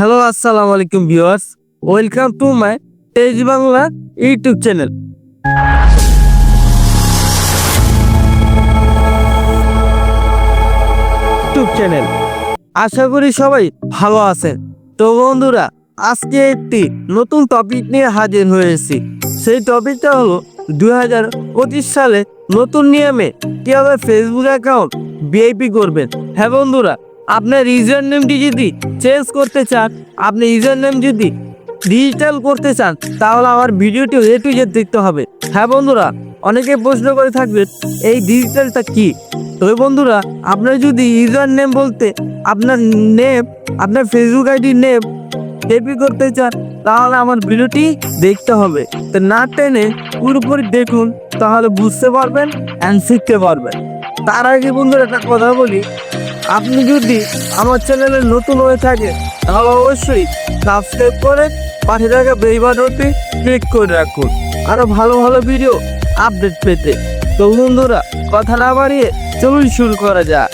Hello, আসসালামু আলাইকুম viewers. Welcome to my তেজ বাংলা ইউটিউব চ্যানেল। আশা করি সবাই ভালো আছেন। তো বন্ধুরা, আজকে একটি নতুন টপিক নিয়ে হাজির হয়েছি। সেই টপিকটা হলো 2025 সালে নতুন নিয়মে কিভাবে ফেসবুক অ্যাকাউন্ট ভিআইপি করবেন। হ্যাঁ বন্ধুরা, আপনার ইউজার নেমটি যদি চেঞ্জ করতে চান, আপনি ইউজার নেম যদি ডিজিটাল করতে চান, তাহলে আমার ভিডিওটি এ টু জেড দেখতে হবে। হ্যাঁ বন্ধুরা, অনেকে প্রশ্ন করে থাকবেন এই ডিজিটালটা কি। তো বন্ধুরা, আপনার যদি ইউজার নেম বলতে আপনার নেম, আপনার ফেসবুক আইডি নেম কপি করতে চান, তাহলে আমার ভিডিওটি দেখতে হবে। তো না টেনে পুরোপুরি দেখুন, তাহলে বুঝতে পারবেন অ্যান্ড শিখতে পারবেন। তার আগে বন্ধুরা একটা কথা বলি, আপনি যদি আমার চ্যানেলে নতুন হয়ে থাকেন, তাহলে অবশ্যই সাবস্ক্রাইব করে পাশে থাকা বেল বাটনটি ক্লিক করে রাখুন আরো ভালো ভালো ভিডিও আপডেট পেতে। তো বন্ধুরা, কথা না বাড়িয়ে চলুন শুরু করা যাক।